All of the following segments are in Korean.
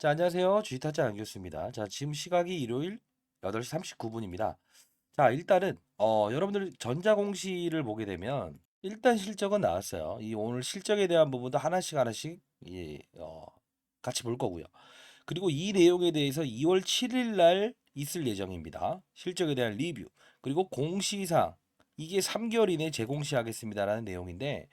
자, 안녕하세요. 주식타짜 안교수입니다. 자, 지금 시각이 일요일 8시 39분입니다. 자, 일단은 여러분들 전자공시를 보게 되면 일단 실적은 나왔어요. 이 오늘 실적에 대한 부분도 하나씩 같이 볼 거고요. 그리고 이 내용에 대해서 2월 7일 날 있을 예정입니다. 실적에 대한 리뷰. 그리고 공시상 이게 3개월 이내에 재공시하겠습니다라는 내용인데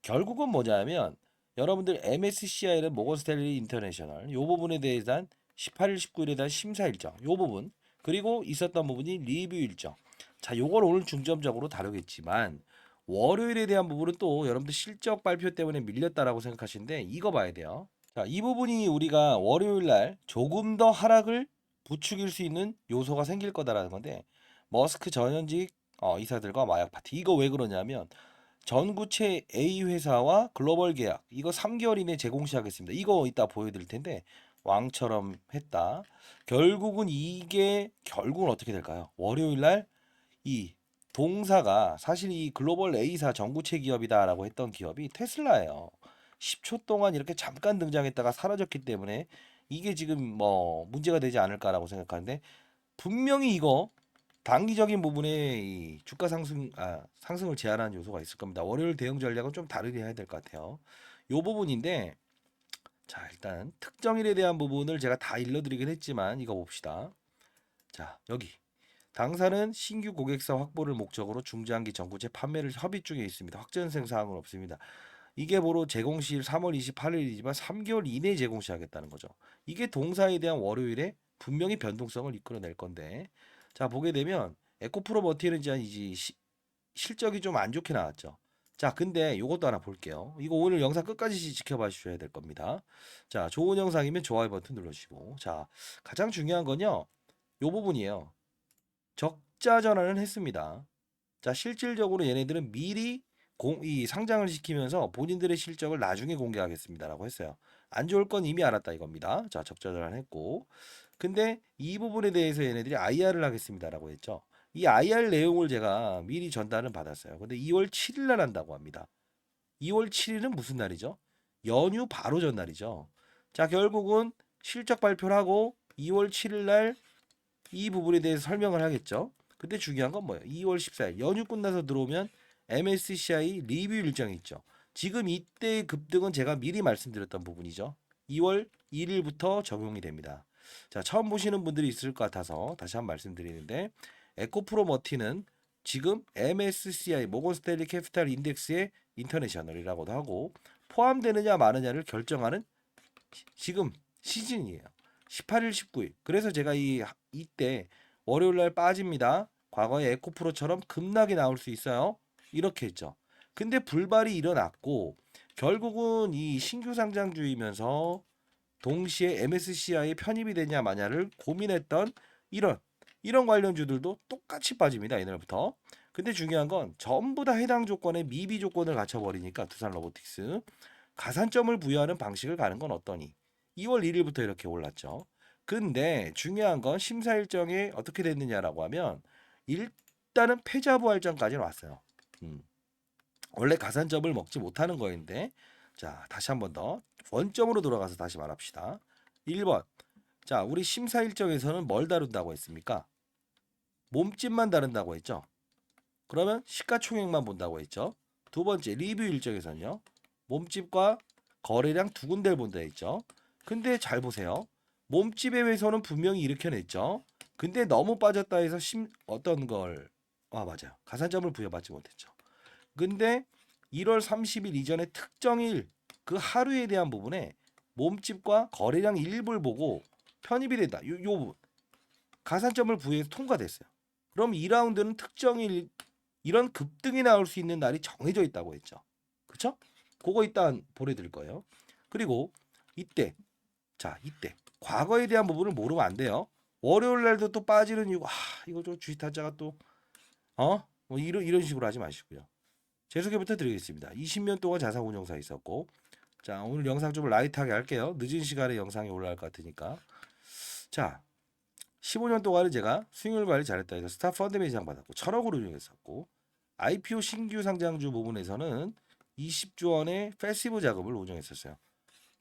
결국은 뭐냐면 여러분들 MSCI는 모건 스탠리 인터내셔널 요 부분에 대한 18일 19일에 대한 심사 일정 요 부분 그리고 있었던 부분이 리뷰 일정. 자, 요걸 오늘 중점적으로 다루겠지만 월요일에 대한 부분은 또 여러분들 실적 발표 때문에 밀렸다라고 생각하시는데 이거 봐야 돼요. 자, 이 부분이 우리가 월요일 날 조금 더 하락을 부추길 수 있는 요소가 생길 거다라는 건데 머스크 전현직 이사들과 마약 파티 이거 왜 그러냐면 전구체 A 회사와 글로벌 계약 이거 3개월 이내 재공시하겠습니다. 이거 이따 보여드릴 텐데 왕처럼 했다. 결국은 어떻게 될까요? 월요일 날 이 동사가 사실 이 글로벌 A사 전구체 기업이다라고 했던 기업이 테슬라예요. 10초 동안 이렇게 잠깐 등장했다가 사라졌기 때문에 이게 지금 뭐 문제가 되지 않을까라고 생각하는데 분명히 이거 단기적인 부분에 이 주가 상승을 제한하는 요소가 있을 겁니다. 월요일 대응 전략은 좀 다르게 해야 될 것 같아요. 요 부분인데 자, 일단 특정일에 대한 부분을 제가 다 일러드리긴 했지만 이거 봅시다. 자, 여기 당사는 신규 고객사 확보를 목적으로 중장기 전구체 판매를 협의 중에 있습니다. 확정생 사항은 없습니다. 이게 바로 제공시일 3월 28일이지만 3개월 이내에 제공시하겠다는 거죠. 이게 동사에 대한 월요일에 분명히 변동성을 이끌어낼 건데 자, 보게 되면 에코프로 머티리얼이 실적이 좀 안 좋게 나왔죠. 자, 근데 요것도 하나 볼게요. 이거 오늘 영상 끝까지 지켜봐 주셔야 될 겁니다. 자, 좋은 영상이면 좋아요 버튼 눌러주시고 자, 가장 중요한 건요. 요 부분이에요. 적자 전환을 했습니다. 자, 실질적으로 얘네들은 미리 이 상장을 시키면서 본인들의 실적을 나중에 공개하겠습니다라고 했어요. 안 좋을 건 이미 알았다 이겁니다. 자, 적자 전환했고. 근데 이 부분에 대해서 얘네들이 IR을 하겠습니다라고 했죠. 이 IR 내용을 제가 미리 전달은 받았어요. 근데 2월 7일 날 한다고 합니다. 2월 7일은 무슨 날이죠? 연휴 바로 전날이죠. 자, 결국은 실적 발표를 하고 2월 7일 날 이 부분에 대해서 설명을 하겠죠. 근데 중요한 건 뭐예요? 2월 14일 연휴 끝나서 들어오면 MSCI 리뷰 일정이 있죠. 지금 이때 급등은 제가 미리 말씀드렸던 부분이죠. 2월 1일부터 적용이 됩니다. 자, 처음 보시는 분들이 있을 것 같아서 다시 한번 말씀드리는데 에코프로 머티는 지금 MSCI 모건 스탠리 캐피탈 인덱스의 인터내셔널이라고도 하고 포함되느냐 마느냐를 결정하는 지금 시즌이에요. 18일, 19일. 그래서 제가 이때 월요일 날 빠집니다. 과거에 에코프로처럼 급락이 나올 수 있어요. 이렇게 했죠. 근데 불발이 일어났고 결국은 이 신규 상장주이면서 동시에 MSCI에 편입이 되냐 마냐를 고민했던 이런 관련주들도 똑같이 빠집니다. 이날부터. 근데 중요한 건 전부 다 해당 조건에 미비 조건을 갖춰버리니까 두산 로보틱스 가산점을 부여하는 방식을 가는 건 어떠니? 2월 1일부터 이렇게 올랐죠. 근데 중요한 건 심사 일정이 어떻게 됐느냐라고 하면 일단은 패자부활전까지는 왔어요. 음. 원래 가산점을 먹지 못하는 거였는데 자, 다시 한번 더 원점으로 돌아가서 다시 말합시다. 1번. 자, 우리 심사 일정에서는 뭘 다룬다고 했습니까? 몸집만 다룬다고 했죠. 그러면 시가총액만 본다고 했죠. 두 번째 리뷰 일정에서는요. 몸집과 거래량 두 군데를 본다 했죠. 근데 잘 보세요. 몸집의 회선은 분명히 이렇게 냈죠. 근데 너무 빠졌다 해서 어떤 걸 맞아요. 가산점을 부여받지 못했죠. 근데 1월 30일 이전에 특정일 그 하루에 대한 부분에 몸집과 거래량 일부를 보고 편입이 된다. 요 부분. 가산점을 부여해서 통과됐어요. 그럼 2라운드는 특정일 이런 급등이 나올 수 있는 날이 정해져 있다고 했죠. 그쵸? 그거 일단 보내드릴 거예요. 그리고 이때 이때 과거에 대한 부분을 모르면 안 돼요. 월요일 날도 또 빠지는 이유가 이거 좀 주식 타자가 또 뭐 이런 식으로 하지 마시고요. 제 소개부터 드리겠습니다. 20년 동안 자산운용사 있었고 자, 오늘 영상 좀 라이트하게 할게요. 늦은 시간에 영상이 올라갈 것 같으니까. 자, 15년 동안은 제가 수익률 관리 잘했다 해서 스타 펀드 매장 받았고 1,000억을 운용했었고 IPO 신규 상장주 부분에서는 20조 원의 패시브 자금을 운영했었어요.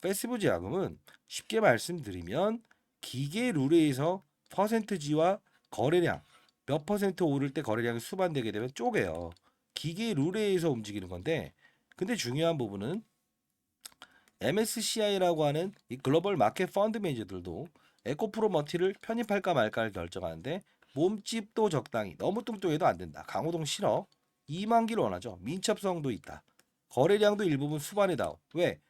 패시브 제약금은 쉽게 말씀드리면 기계 룰에 의해서 퍼센트지와 거래량 몇 퍼센트 오를 때 거래량이 수반되게 되면 쪼개요. 기계 룰에 의해서 움직이는 건데, 근데 중요한 부분은 MSCI라고 하는 이 글로벌 마켓 펀드 매니저들도 에코프로머티를 편입할까 말까를 결정하는데, 몸집도 적당히, 너무 뚱뚱해도 안 된다. 강호동 싫어. 2만 기를 원하죠. 민첩성도 있다. 거래량도 일부분 수반해다오. 왜?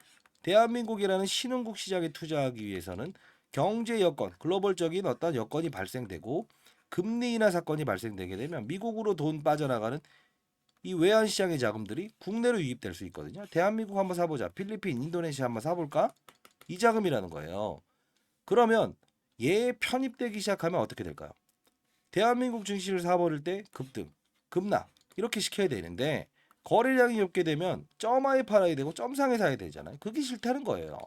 대한민국이라는 신흥국 시장에 투자하기 위해서는 경제 여건, 글로벌적인 어떤 여건이 발생되고 금리 인하 사건이 발생되게 되면 미국으로 돈 빠져나가는 이 외환 시장의 자금들이 국내로 유입될 수 있거든요. 대한민국 한번 사보자. 필리핀, 인도네시아 한번 사볼까? 이 자금이라는 거예요. 그러면 얘 편입되기 시작하면 어떻게 될까요? 대한민국 증시를 사버릴 때 급등, 급락 이렇게 시켜야 되는데 거래량이 없게 되면 점하에 팔아야 되고 점상에 사야 되잖아요. 그게 싫다는 거예요.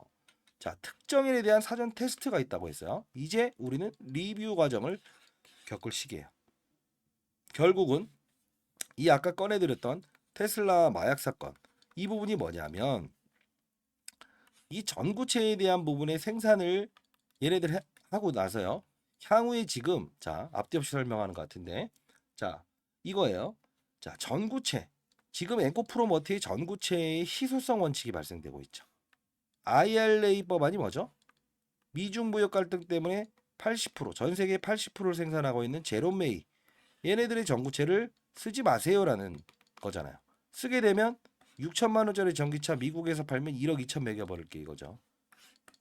자, 특정인에 대한 사전 테스트가 있다고 했어요. 이제 우리는 리뷰 과정을 겪을 시기예요. 결국은 이 아까 꺼내드렸던 테슬라 마약 사건, 이 부분이 뭐냐면 이 전구체에 대한 부분의 생산을 얘네들 하고 나서요. 향후에 지금 자 앞뒤 없이 설명하는 것 같은데 자 이거예요. 자 전구체 지금 엔코프로머티의 전구체의 희소성 원칙이 발생되고 있죠. IRA 법안이 뭐죠? 미중 무역 갈등 때문에 80%전 세계 80%를 생산하고 있는 제롬메이 얘네들의 전구체를 쓰지 마세요라는 거잖아요. 쓰게 되면 6천만 원짜리 전기차 미국에서 팔면 1억 2천 매겨버릴게 이거죠.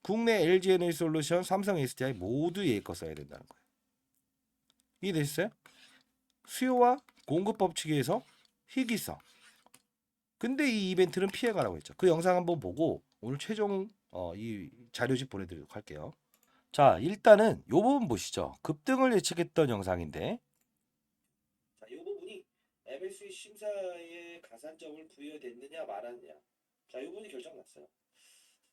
국내 LG 에너지솔루션, 삼성 SDI 모두 얘 거 써야 된다는 거예요. 이해되셨어요? 수요와 공급 법칙에서 희귀성. 근데 이 이벤트는 피해가라고 했죠. 그 영상 한번 보고 오늘 최종 이 자료집 보내드리도록 할게요. 자, 일단은 요 부분 보시죠. 급등을 예측했던 영상인데 자, 이 부분이 MSC 심사에 가산점을 부여됐느냐 말았느냐. 자, 이 부분이 결정났어요.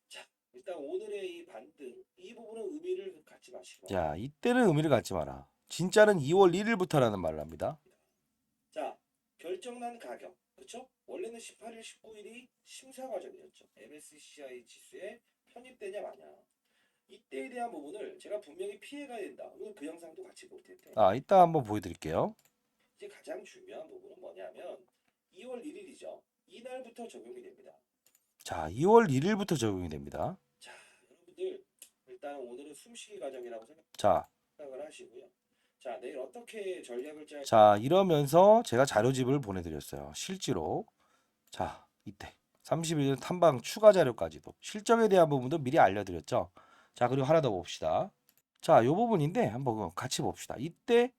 자, 일단 오늘의 이 반등 이 부분은 의미를 갖지 마시고. 자, 이때는 의미를 갖지 마라. 진짜는 2월 1일부터라는 말을 합니다. 자, 결정난 가격. 그렇죠? 원래는 18일, 19일이 심사 과정이었죠. MSCI 지수에 편입되냐 마냐. 이때에 대한 부분을 제가 분명히 피해가야 된다. 오늘 그 영상도 같이 볼 텐데. 아, 이따 한번 보여드릴게요. 이제 가장 중요한 부분은 뭐냐면 2월 1일이죠. 이날부터 적용이 됩니다. 자, 2월 1일부터 적용이 됩니다. 자, 여러분들 일단 오늘은 숨쉬기 과정이라고 생각을 하시고요. 자, 내일 어떻게 전략을 짤? 자, 이러면서 제가 자료집을 보내드렸어요. 실제로. 자, 이때 31일 탐방 추가 자료까지도 실적에 대한 부분도 미리 알려드렸죠. 자, 그리고 하나 더 봅시다. 자, 요 부분인데 한번 같이 봅시다. 이때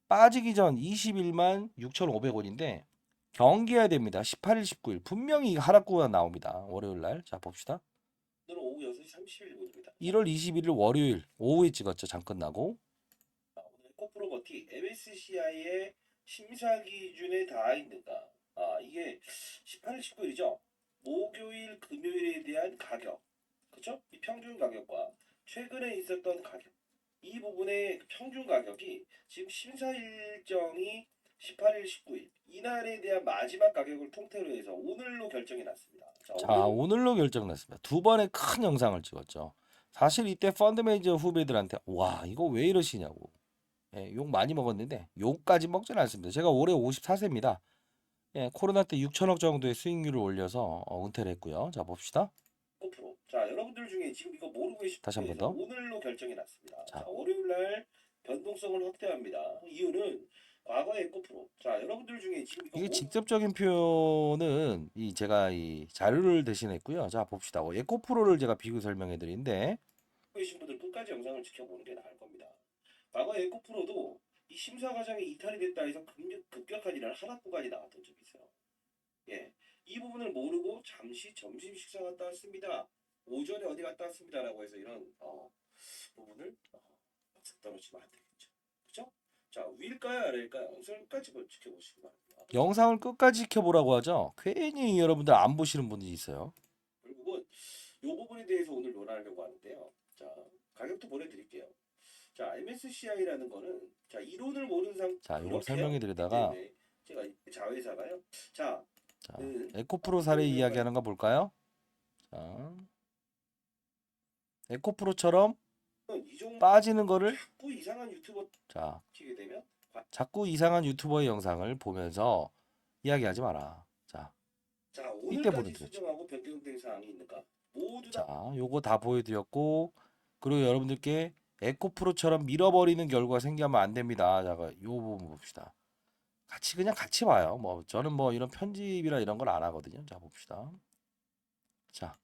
빠지기 전 21만 6,500원인데 경계해야 됩니다. 18일, 19일 분명히 하락구가 나옵니다. 월요일 날. 자, 봅시다. 오늘 오후 6시 31분입니다. 1월 21일 월요일 오후에 찍었죠. 장 끝나고. 오늘 코프로버티 MSCI의 심사 기준에 닿아 있는가? 아, 이게 18일, 19일이죠. 목요일, 금요일에 대한 가격. 그렇죠? 이 평균 가격과 최근에 있었던 가격. 이 부분의 평균 가격이 지금 심사 일정이 18일, 19일 이날에 대한 마지막 가격을 통째로 해서 오늘로 결정이 났습니다. 자, 오늘로 결정 났습니다. 두 번의 큰 영상을 찍었죠. 사실 이때 펀드 매니저 후배들한테 와 이거 왜 이러시냐고 욕 많이 먹었는데 욕까지 먹지는 않습니다. 제가 올해 54세입니다. 예, 코로나 때 6천억 정도의 수익률을 올려서 은퇴를 했고요. 자 봅시다. 5%. 자, 여러분들 중에 지금 이거 모르고 계신 다시 한 번 더. 오늘로 결정이 났습니다. 자, 월요일 날 변동성을 확대합니다. 이유는 과거의 에코프로. 자, 여러분들 중에 지금 이게 직접적인 표현은 이 제가 이 자료를 대신했고요. 자, 봅시다. 에코프로를 제가 비교 설명해 드리는데 계신 분들 끝까지 영상을 지켜보는 게 나을 겁니다. 과거 에코프로도 이 심사 과정이 이탈이 됐다 해서 급격한 이런 하락 구간이 나왔던 적이 있어요. 예, 이 부분을 모르고 잠시 점심 식사 갔다 왔습니다. 오전에 어디 갔다 왔습니다라고 해서 이런 부분을 박수 떨어지면 안 되겠죠. 그렇죠? 자, 위일까요, 아래일까요? 영상을 끝까지 지켜보시기 바랍니다. 영상을 끝까지 지켜보라고 하죠. 괜히 여러분들 안 보시는 분들이 있어요. 결국은 이 부분에 대해서 오늘 논하려고 하는데요. 자, 가격도 보내드릴게요. 자, MSCI라는 거는 자 이론을 모르는 자, 이걸 설명해 드리다가 제가 자회사가요. 자, 에코프로 사례 이야기하는 거 볼까요? 자, 에코프로처럼 이 정도 빠지는 거를 자꾸 이상한 유튜버 자, 키게 되면 자꾸 이상한 유튜버의 영상을 보면서 이야기하지 마라. 자, 자, 이때 오늘까지 보내드렸죠. 수정하고 변경된 사항이 있는가? 모두 자, 다 요거 다 보여드렸고, 그리고 여러분들께 에코프로처럼 밀어버리는 결과가 생기면 안 됩니다. 자, 요 부분 봅시다. 그냥 같이 봐요. 뭐 저는 뭐 이런 편집이나 이런 걸 안 하거든요. 자, 봅시다. 자,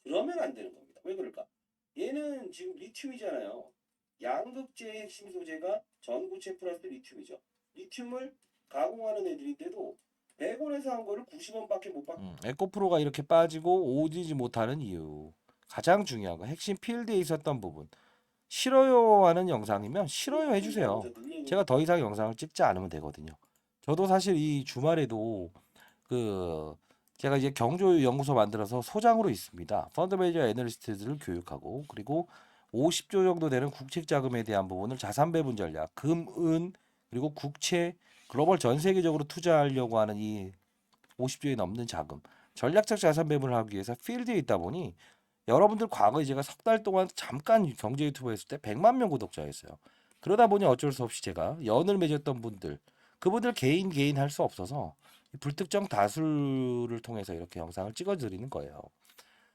그러면 안 되는 겁니다. 왜 그럴까? 얘는 지금 리튬이잖아요. 양극재의 핵심 소재가 전구체 플러스 리튬이죠. 리튬을 가공하는 애들인데도 100원에서 한 거를 90원밖에 못 받. 에코프로가 이렇게 빠지고 오지지 못하는 이유. 가장 중요한 거 핵심 필드에 있었던 부분. 싫어요 하는 영상이면 싫어요 해주세요. 제가 더 이상 영상을 찍지 않으면 되거든요. 저도 사실 이 주말에도 그 제가 이제 경조 연구소 만들어서 소장으로 있습니다. 펀드매니저 애널리스트들을 교육하고 그리고 50조 정도 되는 국책 자금에 대한 부분을 자산 배분 전략, 금, 은 그리고 국채 글로벌 전 세계적으로 투자하려고 하는 이 50조에 넘는 자금, 전략적 자산 배분을 하기 위해서 필드에 있다 보니 여러분들 과거에 제가 석 달 동안 잠깐 경제 유튜브 했을 때 100만 명 구독자였어요. 그러다 보니 어쩔 수 없이 제가 연을 맺었던 분들, 그분들 개인 할 수 없어서 불특정 다수를 통해서 이렇게 영상을 찍어드리는 거예요.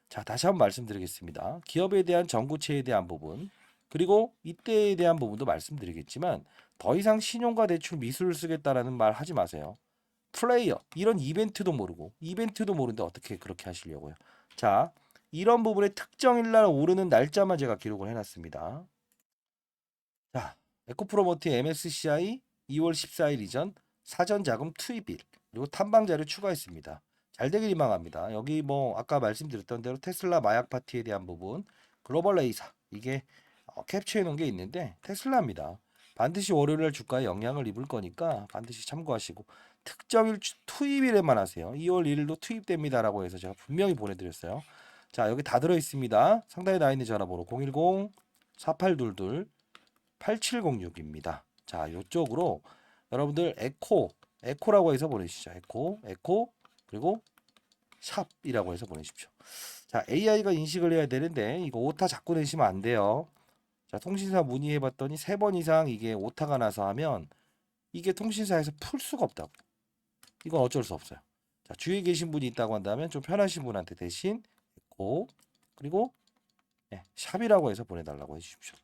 자, 다시 한번 말씀드리겠습니다. 기업에 대한 전구체에 대한 부분, 그리고 이때에 대한 부분도 말씀드리겠지만 더 이상 신용과 대출 미술을 쓰겠다라는 말 하지 마세요. 플레이어 이런 이벤트도 모르는데 어떻게 그렇게 하시려고요? 자, 이런 부분에 특정일 날 오르는 날짜만 제가 기록을 해놨습니다. 자, 에코프로모티 MSCI 2월 14일 이전 사전 자금 투입일 그리고 탐방 자료 추가했습니다. 잘 되길 희망합니다. 여기 뭐 아까 말씀드렸던 대로 테슬라 마약 파티에 대한 부분 글로벌 A사 이게 캡처해 놓은 게 있는데 테슬라입니다. 반드시 월요일 주가에 영향을 입을 거니까 반드시 참고하시고 특정일 투입일에만 하세요. 2월 1일도 투입됩니다라고 해서 제가 분명히 보내드렸어요. 자, 여기 다 들어 있습니다. 상단에 나와 있는 전화번호 010 4822 8706입니다. 자, 이쪽으로 여러분들 에코라고 해서 보내시죠. 에코 그리고 샵이라고 해서 보내십시오. 자, AI가 인식을 해야 되는데 이거 오타 자꾸 내시면 안 돼요. 자, 통신사 문의해 봤더니 3번 이상 이게 오타가 나서 하면 이게 통신사에서 풀 수가 없다고. 이건 어쩔 수 없어요. 자, 주위에 계신 분이 있다고 한다면 좀 편하신 분한테 대신 에코 그리고 샵이라고 해서 보내달라고 해주십시오.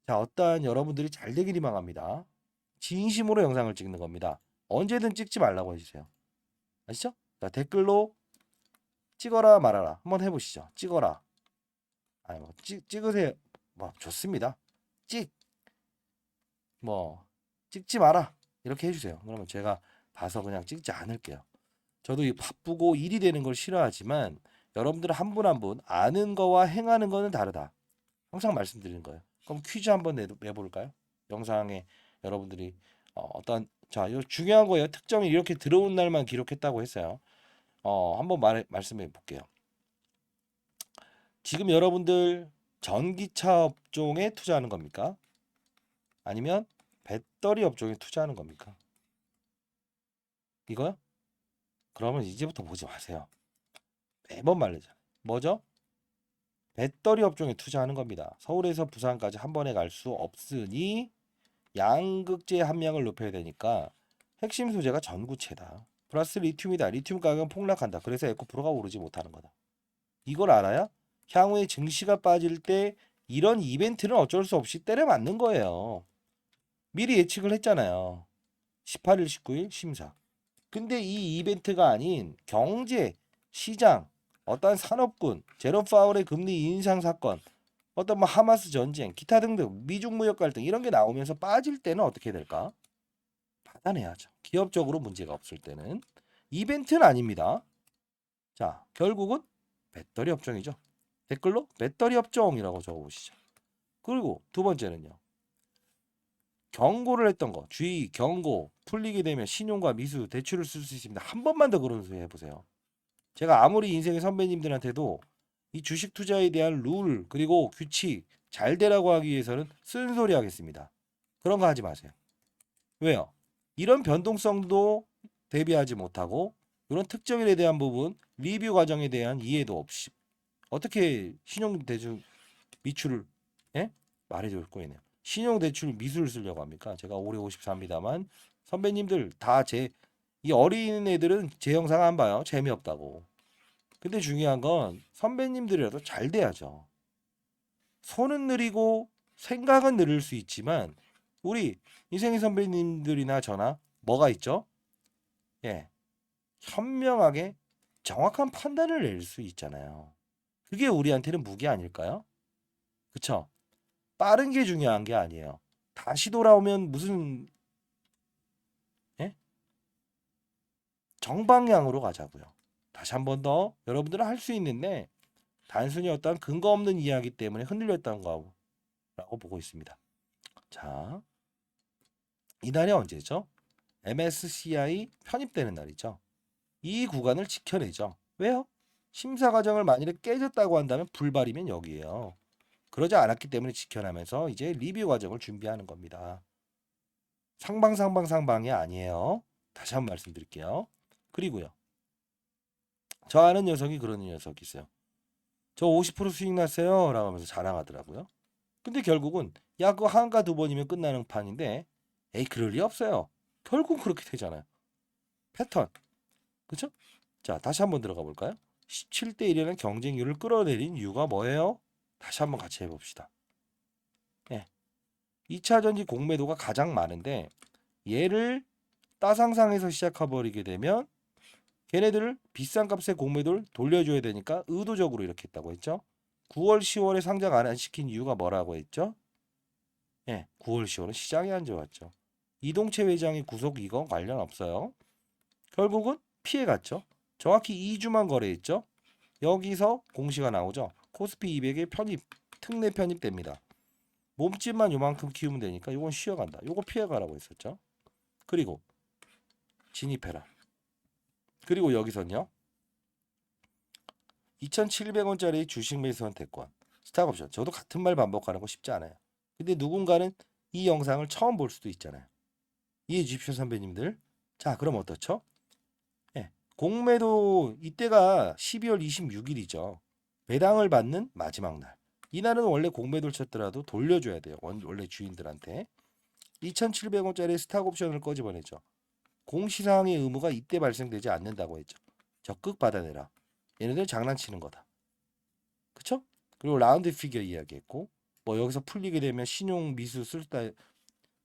자, 어떠한 여러분들이 잘 되길 희망합니다. 진심으로 영상을 찍는 겁니다. 언제든 찍지 말라고 해주세요. 아시죠? 자, 댓글로 찍어라 말아라 한번 해보시죠. 찍어라. 아니 뭐 찍으세요. 뭐 좋습니다. 뭐 찍지 마라 이렇게 해주세요. 그러면 제가 봐서 그냥 찍지 않을게요. 저도 이 바쁘고 일이 되는 걸 싫어하지만 여러분들 한 분 한 분 아는 거와 행하는 거는 다르다. 항상 말씀드리는 거예요. 그럼 퀴즈 한번 내볼까요? 영상에 여러분들이 어떤 자, 이 중요한 거예요. 특정이 이렇게 들어온 날만 기록했다고 했어요. 한번 말씀해 볼게요. 지금 여러분들 전기차 업종에 투자하는 겁니까? 아니면 배터리 업종에 투자하는 겁니까? 이거요? 그러면 이제부터 보지 마세요. 매번 말르잖아요. 뭐죠? 배터리 업종에 투자하는 겁니다. 서울에서 부산까지 한 번에 갈 수 없으니 양극재 함량을 높여야 되니까 핵심 소재가 전구체다. 플러스 리튬이다. 리튬 가격은 폭락한다. 그래서 에코프로가 오르지 못하는 거다. 이걸 알아야 향후에 증시가 빠질 때 이런 이벤트는 어쩔 수 없이 때려 맞는 거예요. 미리 예측을 했잖아요. 18일, 19일 심사. 근데 이 이벤트가 아닌 경제, 시장, 어떤 산업군, 제롬 파월의 금리 인상 사건, 어떤 뭐 하마스 전쟁, 기타 등등 미중 무역 갈등 이런 게 나오면서 빠질 때는 어떻게 될까? 받아내야죠. 기업적으로 문제가 없을 때는 이벤트는 아닙니다. 자, 결국은 배터리 업종이죠. 댓글로 배터리 업종이라고 적어보시죠. 그리고 두 번째는요. 경고를 했던 거, 주의, 경고, 풀리게 되면 신용과 미수, 대출을 쓸 수 있습니다. 한 번만 더 그런 소리 해보세요. 제가 아무리 인생의 선배님들한테도 이 주식 투자에 대한 룰, 그리고 규칙 잘 되라고 하기 위해서는 쓴소리 하겠습니다. 그런 거 하지 마세요. 왜요? 이런 변동성도 대비하지 못하고 이런 특정일에 대한 부분, 리뷰 과정에 대한 이해도 없이 어떻게 신용대출 미출을 예? 말해줄 거예요. 신용대출 미술을 쓰려고 합니까? 제가 오래 54입니다만 선배님들 다 이 어린 애들은 제 영상 안 봐요. 재미없다고. 근데 중요한 건 선배님들이라도 잘 돼야죠. 손은 느리고 생각은 느릴 수 있지만 우리 이생희 선배님들이나 저나 뭐가 있죠? 예, 현명하게 정확한 판단을 낼 수 있잖아요. 그게 우리한테는 무기 아닐까요? 그쵸? 빠른 게 중요한 게 아니에요. 다시 돌아오면 무슨 예? 정방향으로 가자고요. 다시 한 번 더 여러분들은 할 수 있는데 단순히 어떤 근거 없는 이야기 때문에 흔들렸던 거라고 보고 있습니다. 자, 이날이 언제죠? MSCI 편입되는 날이죠. 이 구간을 지켜내죠. 왜요? 심사 과정을 만일에 깨졌다고 한다면 불발이면 여기에요. 그러지 않았기 때문에 지켜나면서 이제 리뷰 과정을 준비하는 겁니다. 상방이 아니에요. 다시 한 번 말씀드릴게요. 그리고요. 저 아는 녀석이 그러는 녀석이 있어요. 저 50% 수익 났어요. 라고 하면서 자랑하더라고요. 근데 결국은 야 그거 한가 두 번이면 끝나는 판인데 에이 그럴 리 없어요. 결국 그렇게 되잖아요. 패턴. 그쵸? 자 다시 한번 들어가 볼까요? 17대 1이라는 경쟁률을 끌어내린 이유가 뭐예요? 다시 한번 같이 해봅시다. 네. 2차 전지 공매도가 가장 많은데 얘를 따상상에서 시작해버리게 되면 걔네들을 비싼 값의 공매도를 돌려줘야 되니까 의도적으로 이렇게 했다고 했죠. 9월 10월에 상장 안 시킨 이유가 뭐라고 했죠? 예, 9월 10월은 시장이 안 좋았죠. 이동채 회장이 구속 이거 관련 없어요. 결국은 피해갔죠. 정확히 2주만 거래했죠. 여기서 공시가 나오죠. 코스피 200에 특례 편입됩니다. 몸집만 요만큼 키우면 되니까 요건 쉬어간다. 요거 피해가라고 했었죠. 그리고 진입해라. 그리고 여기서는요. 2,700원짜리 주식 매수 선택권, 스탁옵션. 저도 같은 말 반복하는 거 쉽지 않아요. 근데 누군가는 이 영상을 처음 볼 수도 있잖아요. 이해해 주십시오, 선배님들. 자, 그럼 어떻죠? 예, 공매도 이때가 12월 26일이죠. 배당을 받는 마지막 날. 이날은 원래 공매도를 쳤더라도 돌려줘야 돼요. 원래 주인들한테. 2,700원짜리 스탁옵션을 꺼집어내죠. 공시사항의 의무가 이때 발생되지 않는다고 했죠. 적극 받아내라. 얘네들 장난치는 거다. 그쵸? 그리고 라운드 피겨 이야기했고 뭐 여기서 풀리게 되면 신용 미수 쓸다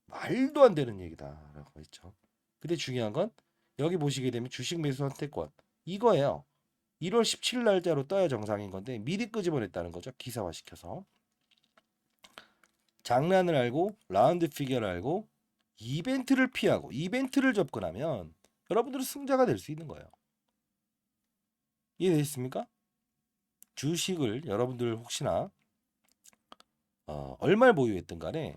말도 안 되는 얘기다라고 했죠. 근데 중요한 건 여기 보시게 되면 주식 매수 선택권 이거예요. 1월 17일 날짜로 떠야 정상인 건데 미리 끄집어냈다는 거죠. 기사화시켜서. 장난을 알고 라운드 피겨를 알고 이벤트를 피하고 이벤트를 접근하면 여러분들은 승자가 될 수 있는 거예요. 이해되셨습니까? 주식을 여러분들 혹시나 얼마를 보유했든 간에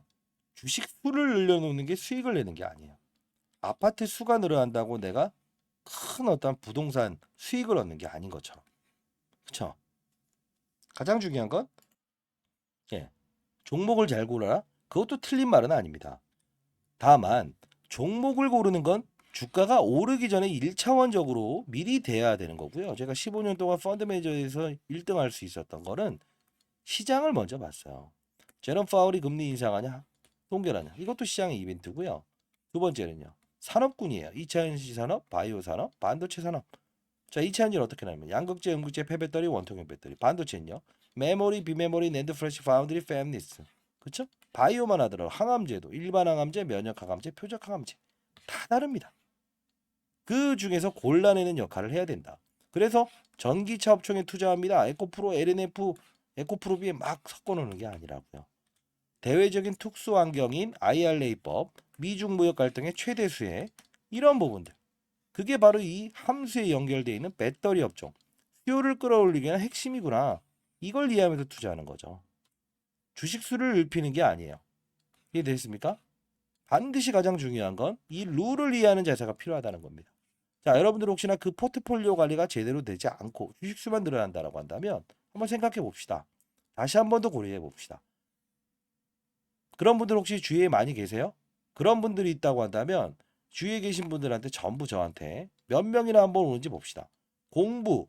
주식 수를 늘려놓는 게 수익을 내는 게 아니에요. 아파트 수가 늘어난다고 내가 큰 어떤 부동산 수익을 얻는 게 아닌 것처럼. 그쵸? 가장 중요한 건 예, 종목을 잘 고르라. 그것도 틀린 말은 아닙니다. 다만 종목을 고르는 건 주가가 오르기 전에 1차원적으로 미리 돼야 되는 거고요. 제가 15년 동안 펀드 매니저에서 1등 할 수 있었던 거는 시장을 먼저 봤어요. 제롬 파월이 금리 인상하냐? 동결하냐? 이것도 시장의 이벤트고요. 두 번째는요. 산업군이에요. 2차 전지 산업, 바이오 산업, 반도체 산업. 자, 2차 전지는 어떻게 나냐면 양극재, 음극재, 폐배터리, 원통형 배터리. 반도체는요. 메모리, 비메모리, 낸드 플래시, 파운드리, 팹리스. 그렇죠? 바이오만 하더라도 항암제도 일반 항암제, 면역 항암제, 표적 항암제 다 다릅니다. 그 중에서 골라내는 역할을 해야 된다. 그래서 전기차 업종에 투자합니다. 에코프로, LNF, 에코프로비에 막 섞어놓는 게 아니라고요. 대외적인 특수 환경인 IRA법, 미중 무역 갈등의 최대 수혜 이런 부분들. 그게 바로 이 함수에 연결되어 있는 배터리 업종. 수요를 끌어올리기 위한 핵심이구나. 이걸 이해하면서 투자하는 거죠. 주식 수를 넓히는 게 아니에요. 이해됐습니까? 반드시 가장 중요한 건 이 룰을 이해하는 자세가 필요하다는 겁니다. 자, 여러분들 혹시나 그 포트폴리오 관리가 제대로 되지 않고 주식수만 늘어난다고 한다면 한번 생각해 봅시다. 다시 한 번 더 고려해 봅시다. 그런 분들 혹시 주위에 많이 계세요? 그런 분들이 있다고 한다면 주위에 계신 분들한테 전부 저한테 몇 명이나 한번 오는지 봅시다. 공부.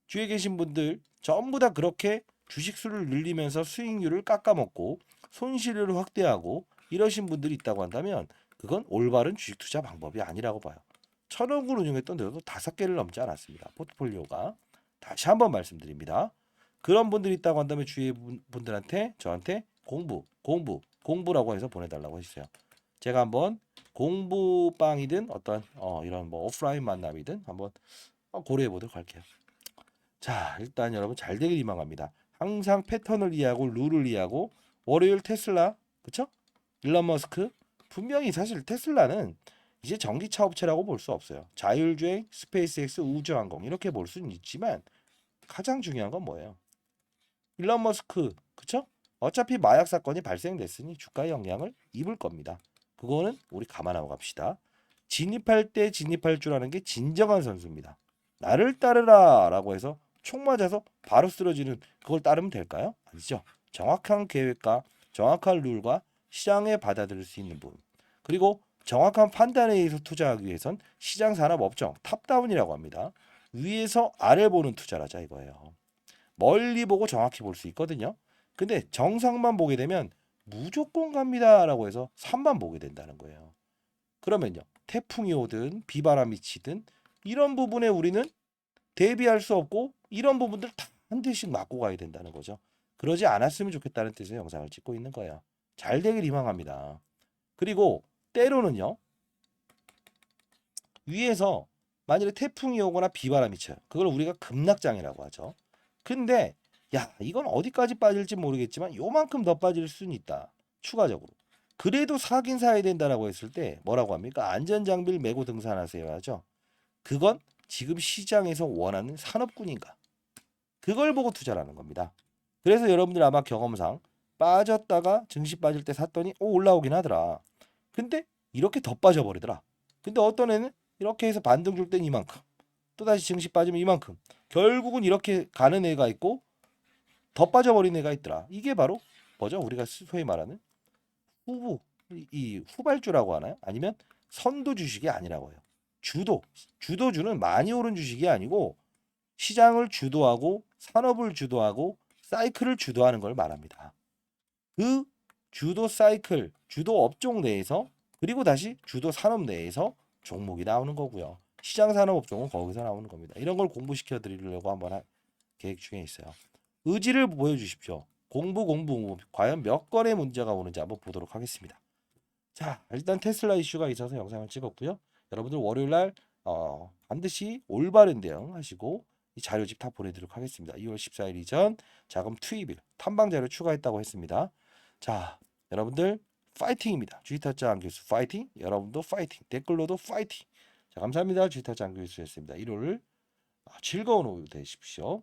주위에 계신 분들 전부 다 그렇게 주식수를 늘리면서 수익률을 깎아먹고 손실을 확대하고 이러신 분들이 있다고 한다면 그건 올바른 주식 투자 방법이 아니라고 봐요. 1,000억을 운용했던 데도 5개를 넘지 않았습니다. 포트폴리오가. 다시 한번 말씀드립니다. 그런 분들이 있다고 한다면 주위 분들한테 저한테 공부라고 해서 보내달라고 해주세요. 제가 한번 공부방이든 어떤 이런 뭐 오프라인 만남이든 한번 고려해 보도록 할게요. 자, 일단 여러분 잘 되길 희망합니다. 항상 패턴을 이해하고 룰을 이해하고 월요일 테슬라, 그쵸? 일론 머스크 분명히 사실 테슬라는 이제 전기차 업체라고 볼 수 없어요. 자율주행, 스페이스X, 우주항공 이렇게 볼 수는 있지만 가장 중요한 건 뭐예요? 일론 머스크, 그쵸? 어차피 마약 사건이 발생됐으니 주가에 영향을 입을 겁니다. 그거는 우리 감안하고 갑시다. 진입할 때 진입할 줄 아는 게 진정한 선수입니다. 나를 따르라라고 해서 총 맞아서 바로 쓰러지는 그걸 따르면 될까요? 아니죠. 정확한 계획과 정확한 룰과 시장에 받아들일 수 있는 부분 그리고 정확한 판단에 의해서 투자하기 위해선 시장 산업 업종 탑다운이라고 합니다. 위에서 아래 보는 투자라자 이거예요. 멀리 보고 정확히 볼 수 있거든요. 근데 정상만 보게 되면 무조건 갑니다라고 해서 산만 보게 된다는 거예요. 그러면요. 태풍이 오든 비바람이 치든 이런 부분에 우리는 대비할 수 없고 이런 부분들 다 한 대씩 맞고 가야 된다는 거죠. 그러지 않았으면 좋겠다는 뜻의 영상을 찍고 있는 거예요. 잘 되길 희망합니다. 그리고 때로는요. 위에서 만일에 태풍이 오거나 비바람이 쳐요. 그걸 우리가 급락장애라고 하죠. 근데 야 이건 어디까지 빠질지 모르겠지만 요만큼 더 빠질 수는 있다. 추가적으로. 그래도 사긴 사야 된다라고 했을 때 뭐라고 합니까? 안전장비를 메고 등산하세요 하죠. 그건 지금 시장에서 원하는 산업군인가? 그걸 보고 투자라는 겁니다. 그래서 여러분들 아마 경험상 빠졌다가 증시 빠질 때 샀더니 올라오긴 하더라. 근데 이렇게 더 빠져버리더라. 근데 어떤 애는 이렇게 해서 반등 줄 땐 이만큼 또다시 증시 빠지면 이만큼 결국은 이렇게 가는 애가 있고 더 빠져버린 애가 있더라. 이게 바로 뭐죠? 우리가 소위 말하는 이 후발주라고 하나요? 아니면 선도 주식이 아니라고 해요. 주도주는 많이 오른 주식이 아니고 시장을 주도하고 산업을 주도하고 사이클을 주도하는 걸 말합니다. 그 주도 사이클, 주도 업종 내에서 그리고 다시 주도 산업 내에서 종목이 나오는 거고요. 시장 산업 업종은 거기서 나오는 겁니다. 이런 걸 공부시켜 드리려고 한번 계획 중에 있어요. 의지를 보여주십시오. 공부. 과연 몇 건의 문제가 오는지 한번 보도록 하겠습니다. 자, 일단 테슬라 이슈가 있어서 영상을 찍었고요. 여러분들 월요일 날 반드시 올바른 대응하시고 이 자료집 다 보내드리도록 하겠습니다. 2월 14일 이전 자금 투입일 탐방 자료 추가했다고 했습니다. 자, 여러분들 파이팅입니다. 주식타짜 안교수 파이팅. 여러분도 파이팅. 댓글로도 파이팅. 자, 감사합니다. 주식타짜 안교수였습니다. 일요일 즐거운 오후 되십시오.